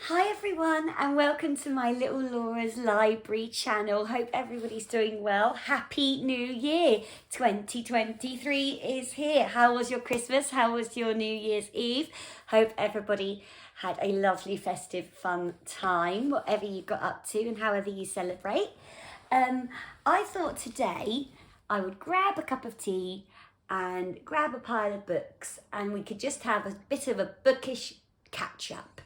Hi everyone and welcome to my little Laura's Library channel. Hope everybody's doing well. Happy New Year. 2023 is here. How was your Christmas? How was your New Year's Eve? Hope everybody had a lovely festive fun time, whatever you got up to and however you celebrate. I thought today I would grab a cup of tea and grab a pile of books and we could just have a bit of a bookish catch up.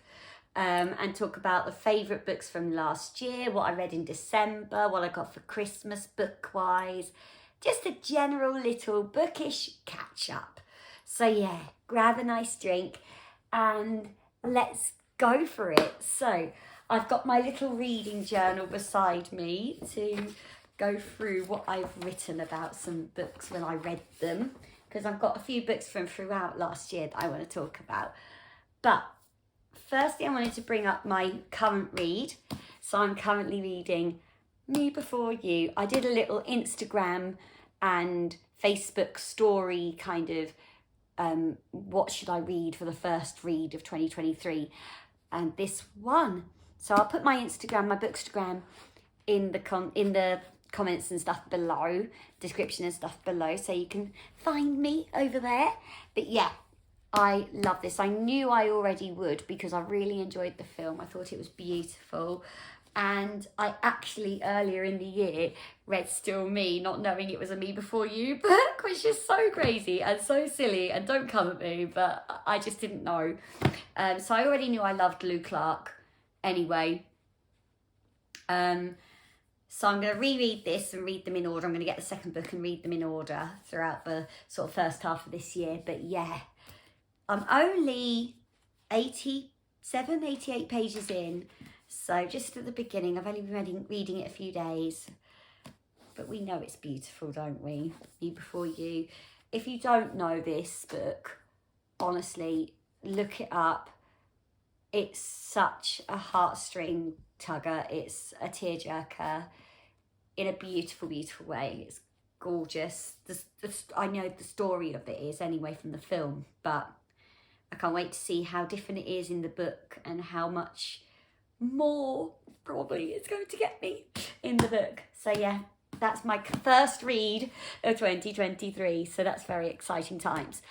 And talk about the favourite books from last year, what I read in December, what I got for Christmas book-wise. Just a general little bookish catch-up. So yeah, grab a nice drink and let's go for it. So I've got my little reading journal beside me to go through what I've written about some books when I read them, because I've got a few books from throughout last year that I want to talk about. But firstly, I wanted to bring up my current read. So I'm currently reading Me Before You. I did a little Instagram and Facebook story kind of what should I read for the first read of 2023, and this one. So I'll put my Instagram, my Bookstagram in the comments and stuff below, description and stuff below, so you can find me over there. But yeah, I love this. I knew I already would because I really enjoyed the film. I thought it was beautiful. And I actually, earlier in the year, read Still Me, not knowing it was a Me Before You book, which is so crazy and so silly, and don't come at me, but I just didn't know. So I already knew I loved Lou Clark anyway. So I'm going to reread this and read them in order. I'm going to get the second book and read them in order throughout the sort of first half of this year. But yeah, I'm only 87, 88 pages in, so just at the beginning. I've only been reading it a few days, but we know it's beautiful, don't we? Me Before You. If you don't know this book, honestly, look it up. It's such a heartstring tugger. It's a tearjerker in a beautiful, beautiful way. It's gorgeous. I know the story of it is anyway from the film, but I can't wait to see how different it is in the book and how much more probably it's going to get me in the book. So yeah, that's my first read of 2023. So that's very exciting times.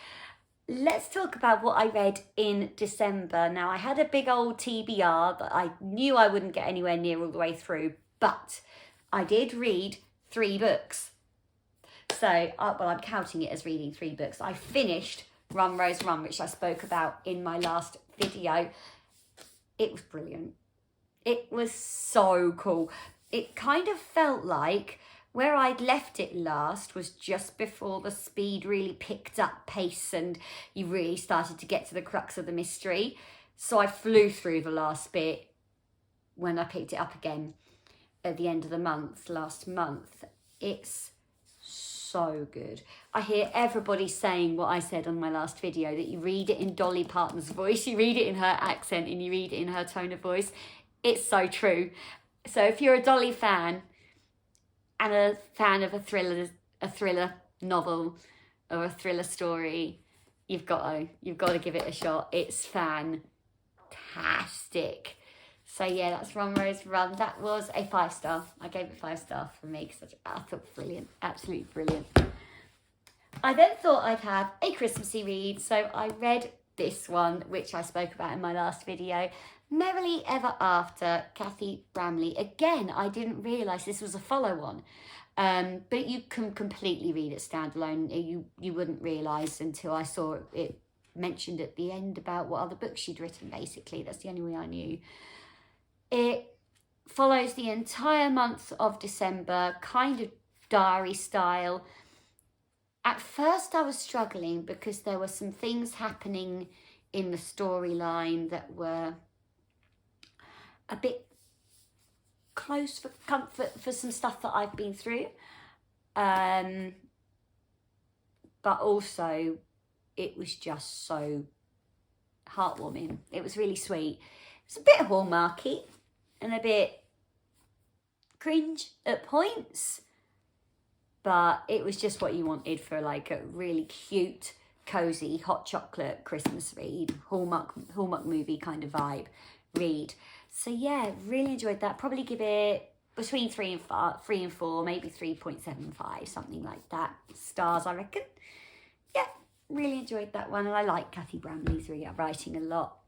Let's talk about what I read in December. Now, I had a big old TBR that I knew I wouldn't get anywhere near all the way through, but I did read 3 books. So, well, I'm counting it as reading 3 books. I finished Run, Rose, Run, which I spoke about in my last video. It was brilliant. It was so cool. It kind of felt like where I'd left it last was just before the speed really picked up pace and you really started to get to the crux of the mystery. So I flew through the last bit when I picked it up again at the end of the month, last month. It's so good. I hear everybody saying what I said on my last video, that you read it in Dolly Parton's voice, you read it in her accent, and you read it in her tone of voice. It's so true. So if you're a Dolly fan and a fan of a thriller novel or a thriller story, you've got to give it a shot. It's fantastic. So yeah, that's Run, Rose, Run. That was a 5-star. I gave it 5 stars for me because I thought brilliant, absolutely brilliant. I then thought I'd have a Christmassy read, so I read this one, which I spoke about in my last video, Merrily Ever After, Kathy Bramley. Again, I didn't realise this was a follow-on, but you can completely read it standalone. You wouldn't realise until I saw it mentioned at the end about what other books she'd written, basically. That's the only way I knew. It follows the entire month of December, kind of diary style. At first I was struggling because there were some things happening in the storyline that were a bit close for comfort for some stuff that I've been through. But also it was just so heartwarming. It was really sweet. It's a bit Hallmarky and a bit cringe at points, but it was just what you wanted for like a really cute, cozy, hot chocolate Christmas read, Hallmark movie kind of vibe. read. So yeah, really enjoyed that. Probably give it between 3 and 4, maybe 3.75, something like that. Stars, I reckon. Yeah, really enjoyed that one. And I like Kathy Bramley's writing a lot.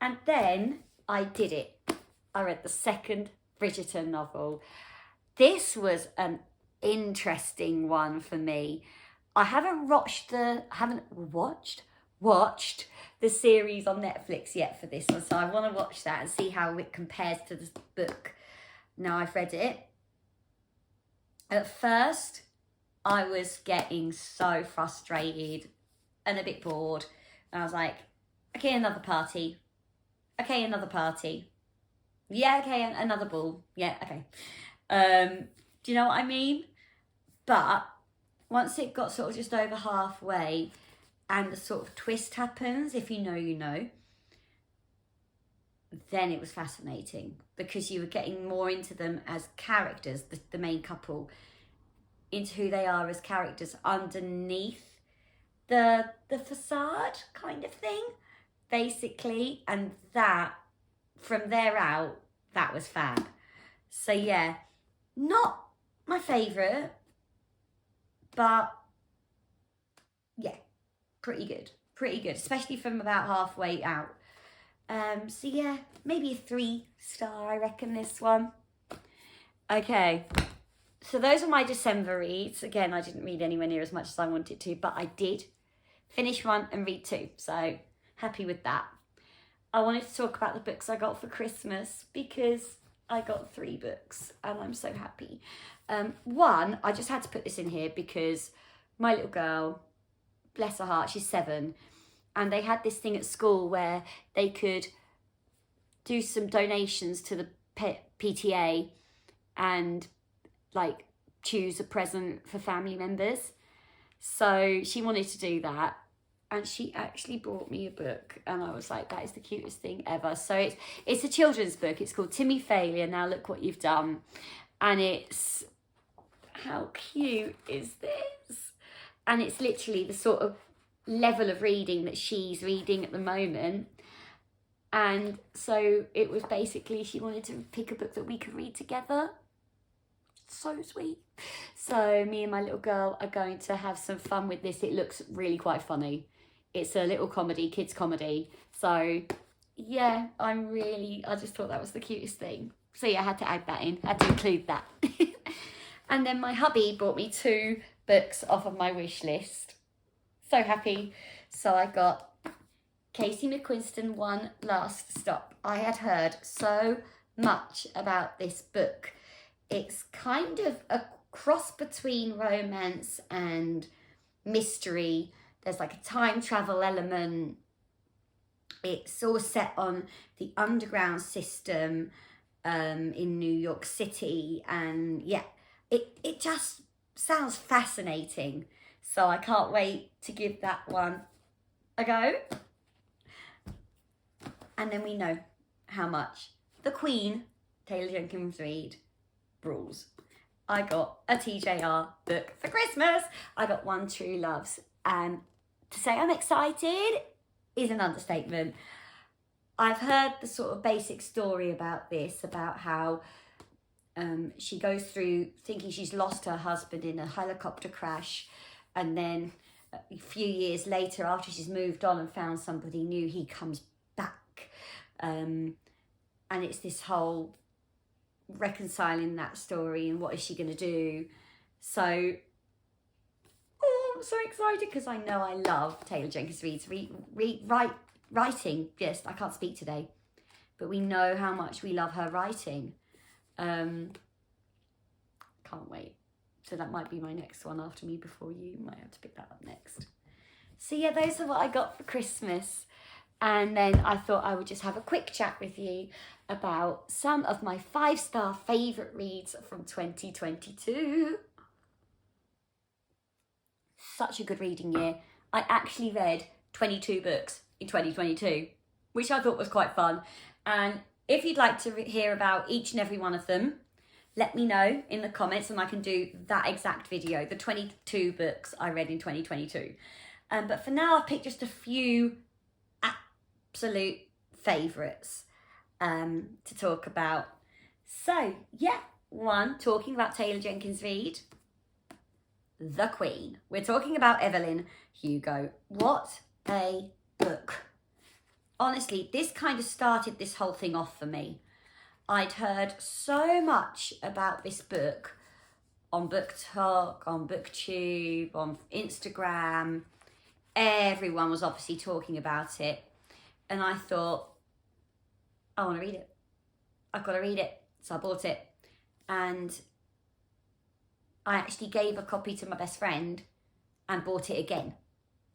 And then I did it. I read the second Bridgerton novel. This was an interesting one for me. I haven't watched the series on Netflix yet for this one, so I want to watch that and see how it compares to the book. Now I've read it. At first, I was getting so frustrated and a bit bored. And I was like, okay, another party. Okay, another party. Yeah, okay, another ball. Yeah, okay. Do you know what I mean? But once it got sort of just over halfway and the sort of twist happens, if you know, you know, then it was fascinating because you were getting more into them as characters, the main couple, into who they are as characters underneath the facade kind of thing, basically. And that, from there out, that was fab. So yeah, not my favourite, but yeah, pretty good, especially from about halfway out. So yeah, maybe a 3-star, I reckon, this one. Okay, so those are my December reads. Again, I didn't read anywhere near as much as I wanted to, but I did finish 1 and read 2, so happy with that. I wanted to talk about the books I got for Christmas because I got 3 books and I'm so happy. One, I just had to put this in here because my little girl, bless her heart, she's 7, and they had this thing at school where they could do some donations to the PTA and like choose a present for family members. So she wanted to do that. And she actually brought me a book and I was like, that is the cutest thing ever. So it's a children's book. It's called Timmy Failure, Now Look What You've Done. And it's, how cute is this? And it's literally the sort of level of reading that she's reading at the moment. And so it was basically, she wanted to pick a book that we could read together. So sweet. So me and my little girl are going to have some fun with this. It looks really quite funny. It's a little comedy, kids comedy. So yeah, I just thought that was the cutest thing. So yeah, I had to add that in, I had to include that. And then my hubby bought me 2 books off of my wish list. So happy. So I got Casey McQuiston, One Last Stop. I had heard so much about this book. It's kind of a cross between romance and mystery. There's like a time travel element. It's all set on the underground system in New York City. And yeah, it just sounds fascinating. So I can't wait to give that one a go. And then we know how much the Queen, Taylor Jenkins Reid, rules. I got a TJR book for Christmas. I got One True Loves. And to say I'm excited is an understatement. I've heard the sort of basic story about this, about how she goes through thinking she's lost her husband in a helicopter crash. And then a few years later, after she's moved on and found somebody new, he comes back. And it's this whole reconciling that story and what is she going to do. So I'm so excited because I know I love Taylor Jenkins Reid's writing. Yes, I can't speak today, but we know how much we love her writing. Can't wait. So that might be my next one after Me Before You. Might have to pick that up next. So yeah, those are what I got for Christmas. And then I thought I would just have a quick chat with you about some of my 5-star favourite reads from 2022. Such a good reading year. I actually read 22 books in 2022, which I thought was quite fun. And if you'd like to hear about each and every one of them, let me know in the comments and I can do that exact video, the 22 books I read in 2022. But for now, I've picked just a few absolute favourites. to talk about. So, yeah, one, talking about Taylor Jenkins Reid, the Queen. We're talking about Evelyn Hugo. What a book. Honestly, this kind of started this whole thing off for me. I'd heard so much about this book on Book Talk, on BookTube, on Instagram. Everyone was obviously talking about it. And I thought, I want to read it. I've got to read it. So I bought it. And I actually gave a copy to my best friend and bought it again.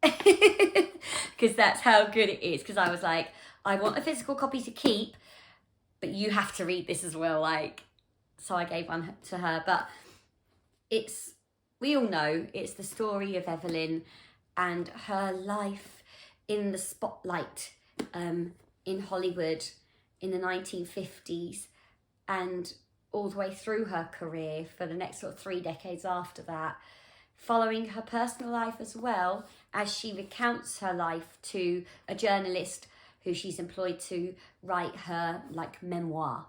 Because that's how good it is. Because I was like, I want a physical copy to keep, but you have to read this as well. Like, so I gave one to her. But we all know it's the story of Evelyn and her life in the spotlight in Hollywood in the 1950s and all the way through her career for the next sort of 3 decades after that, following her personal life as well as she recounts her life to a journalist who she's employed to write her like memoir.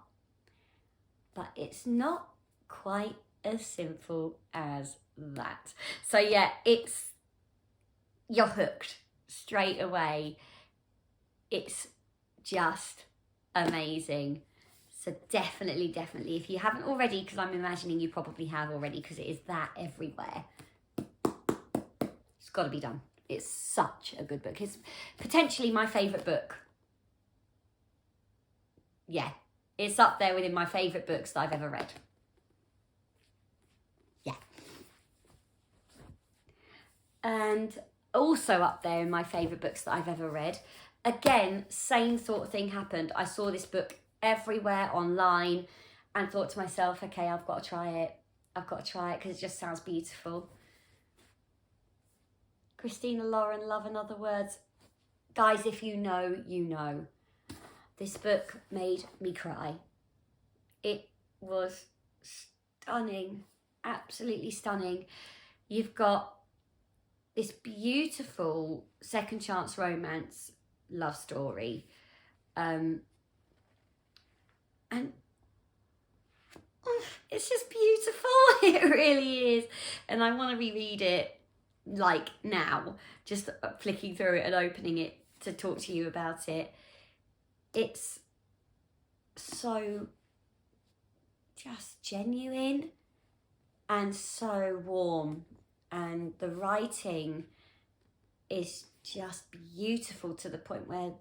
But it's not quite as simple as that. So yeah, you're hooked straight away. It's just amazing. So definitely, if you haven't already, because I'm imagining you probably have already, because it is that everywhere, it's got to be done. It's such a good book. It's potentially my favourite book. Yeah, it's up there within my favourite books that I've ever read. Yeah. And also up there in my favourite books that I've ever read. Again, same sort of thing happened. I saw this book everywhere online and thought to myself, okay, I've got to try it. Because it just sounds beautiful. Christina Lauren, Love and Other Words. Guys, if you know, you know. This book made me cry. It was stunning, absolutely stunning. You've got this beautiful second chance romance love story. And it's just beautiful. It really is. And I want to reread it like now, just flicking through it and opening it to talk to you about it. It's so just genuine and so warm, and the writing is just beautiful to the point where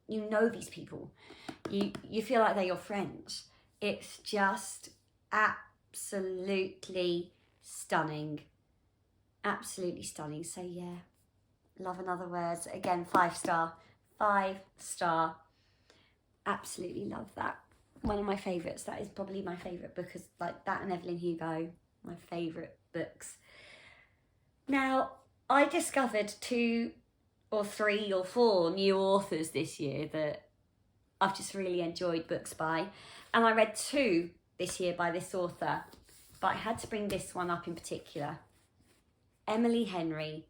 you know these people, you feel like they're your friends. It's just absolutely stunning, so yeah, Love and Other Words, again, 5 star, absolutely love that. One of my favourites. That is probably my favourite book, is like that and Evelyn Hugo, my favourite books. Now, I discovered 2 or 3 or 4 new authors this year that I've just really enjoyed books by. And I read 2 this year by this author, but I had to bring this one up in particular. Emily Henry,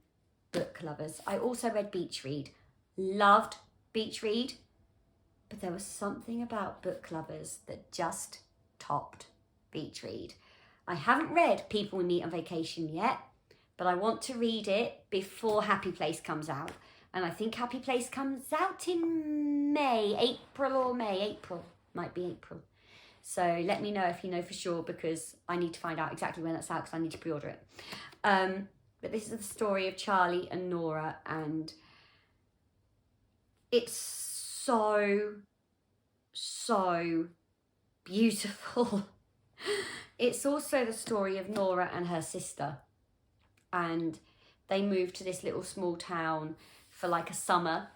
Book Lovers. I also read Beach Read. Loved Beach Read, but there was something about Book Lovers that just topped Beach Read. I haven't read People We Meet on Vacation yet, but I want to read it before Happy Place comes out. And I think Happy Place comes out in April. Might be April. So let me know if you know for sure, because I need to find out exactly when that's out, because I need to pre-order it. But this is the story of Charlie and Nora, and it's so beautiful. It's also the story of Nora and her sister, and they moved to this little small town for like a summer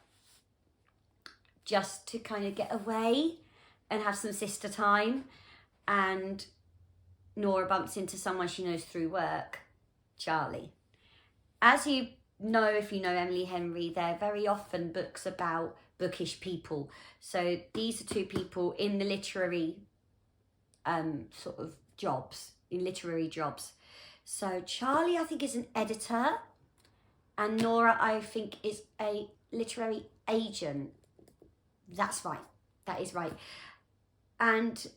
just to kind of get away and have some sister time. And Nora bumps into someone she knows through work, Charlie. As you know, if you know Emily Henry, they're very often books about bookish people. So these are 2 people in the literary sort of jobs, in literary jobs. So Charlie, I think, is an editor, and Nora, I think, is a literary agent. That's right. That is right. And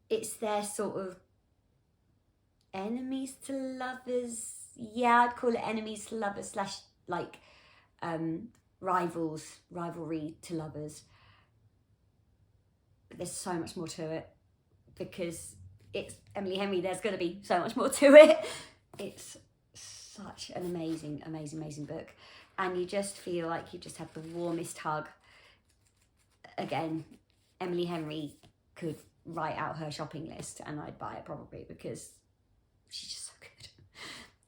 it's their sort of enemies to lovers. Yeah, I'd call it enemies to lovers slash like rivalry to lovers. But there's so much more to it because it's Emily Henry. There's going to be so much more to it. It's such an amazing, amazing, amazing book. And you just feel like you just had the warmest hug. Again, Emily Henry could write out her shopping list and I'd buy it probably because she's just so good.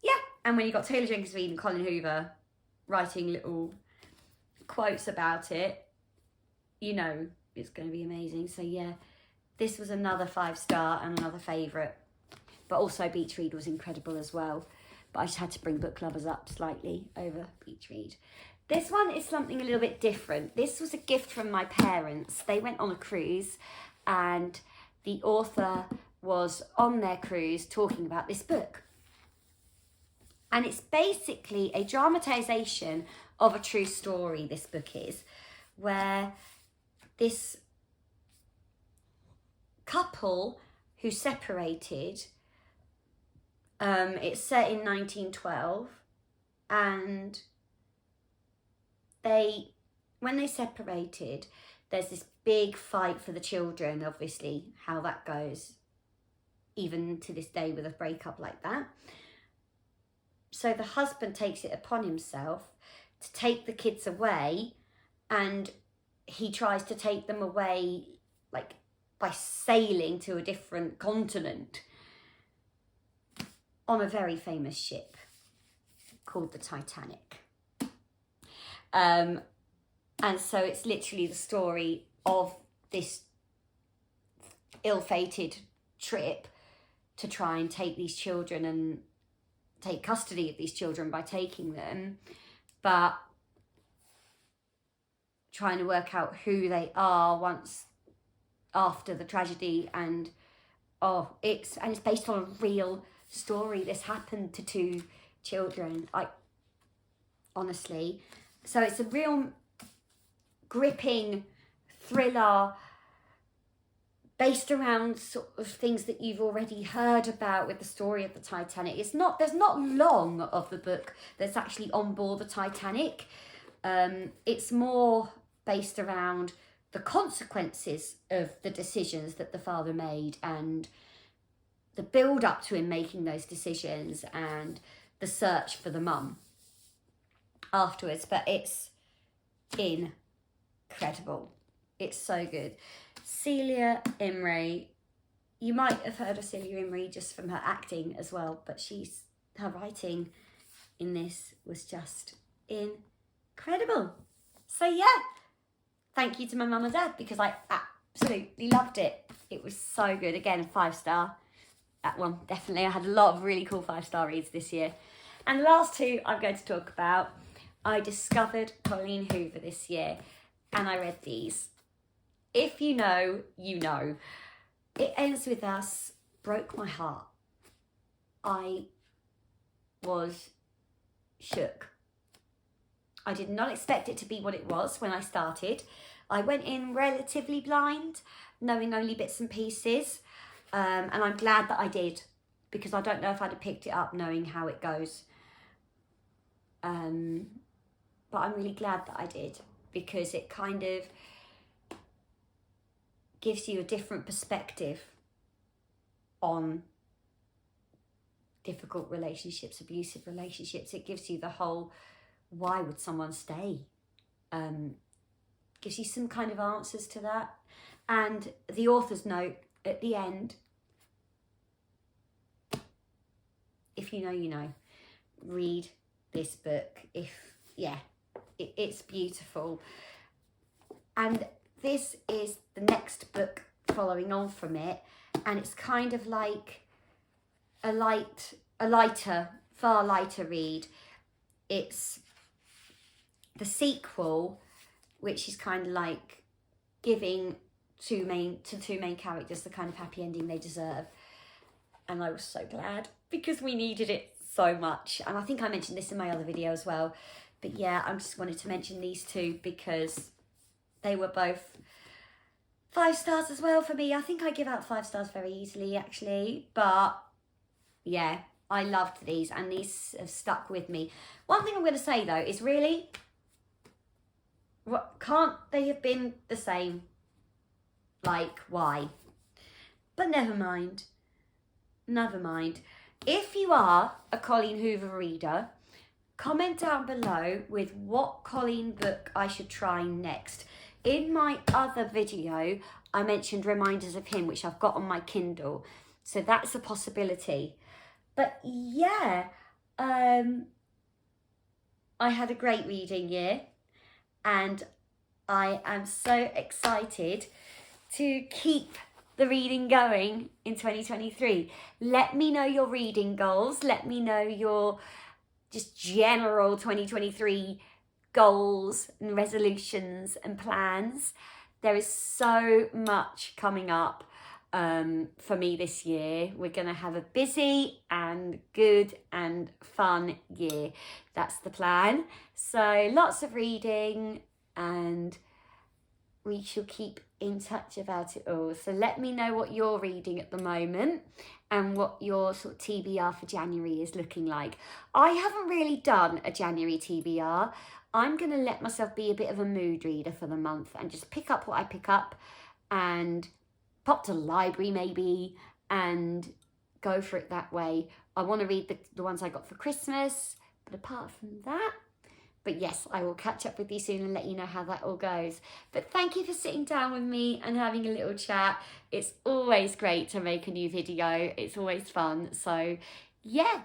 Yeah, and when you got Taylor Jenkins Reid and Colin Hoover writing little quotes about it, you know it's going to be amazing. So yeah, this was another 5-star and another favourite. But also Beach Read was incredible as well. But I just had to bring book lovers up slightly over Beach Read. This one is something a little bit different. This was a gift from my parents. They went on a cruise and the author was on their cruise talking about this book. And it's basically a dramatisation of a true story, this book is, where this couple who separated, it's set in 1912, and when they separated, there's this big fight for the children, obviously, how that goes, even to this day with a breakup like that. So the husband takes it upon himself to take the kids away, and he tries to take them away like by sailing to a different continent on a very famous ship called the Titanic. And so it's literally the story of this ill-fated trip to try and take these children and take custody of these children by taking them, but trying to work out who they are once after the tragedy. And it's based on a real story. This happened to 2 children, like, honestly. So it's a real gripping thriller based around sort of things that you've already heard about with the story of the Titanic. There's not long of the book that's actually on board the Titanic. It's more based around the consequences of the decisions that the father made and the build up to him making those decisions and the search for the mum afterwards. But it's incredible. It's so good. Celia Imrie, you might have heard of Celia Imrie just from her acting as well, but her writing in this was just incredible. So yeah, thank you to my mum and dad because I absolutely loved it. It was so good. Again, 5-star. That one, definitely. I had a lot of really cool 5-star reads this year. And the last 2 I'm going to talk about, I discovered Colleen Hoover this year and I read these. If you know, you know. It Ends With Us broke my heart. I was shook. I did not expect it to be what it was when I started. I went in relatively blind, knowing only bits and pieces. And I'm glad that I did, because I don't know if I'd have picked it up knowing how it goes. But I'm really glad that I did, because it kind of gives you a different perspective on difficult relationships, abusive relationships. It gives you the whole, why would someone stay? Gives you some kind of answers to that. And the author's note at the end, if you know, you know. Read this book. It's beautiful. And this is the next book following on from it, and it's kind of like a far lighter read. It's the sequel, which is kind of like giving two main characters the kind of happy ending they deserve. And I was so glad, because we needed it so much. And I think I mentioned this in my other video as well. But yeah, I just wanted to mention these 2 because they were both 5 stars as well for me. I think I give out 5 stars very easily, actually. But yeah, I loved these, and these have stuck with me. One thing I'm going to say though is, really, can't they have been the same? Like, why? But never mind. Never mind. If you are a Colleen Hoover reader, comment down below with what Colleen book I should try next. In my other video, I mentioned Reminders of Him, which I've got on my Kindle. So that's a possibility. But yeah, I had a great reading year, and I am so excited to keep the reading going in 2023. Let me know your reading goals. Let me know your just general 2023 goals and resolutions and plans. There is so much coming up for me this year. We're going to have a busy and good and fun year. That's the plan. So lots of reading, and we shall keep in touch about it all. So let me know what you're reading at the moment and what your sort of TBR for January is looking like. I haven't really done a January TBR. I'm going to let myself be a bit of a mood reader for the month and just pick up what I pick up and pop to the library maybe and go for it that way. I want to read the ones I got for Christmas, but apart from that, but yes, I will catch up with you soon and let you know how that all goes. But thank you for sitting down with me and having a little chat. It's always great to make a new video. It's always fun. So yeah,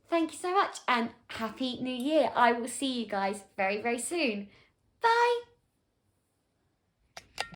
thank you so much and Happy New Year. I will see you guys very, very soon. Bye.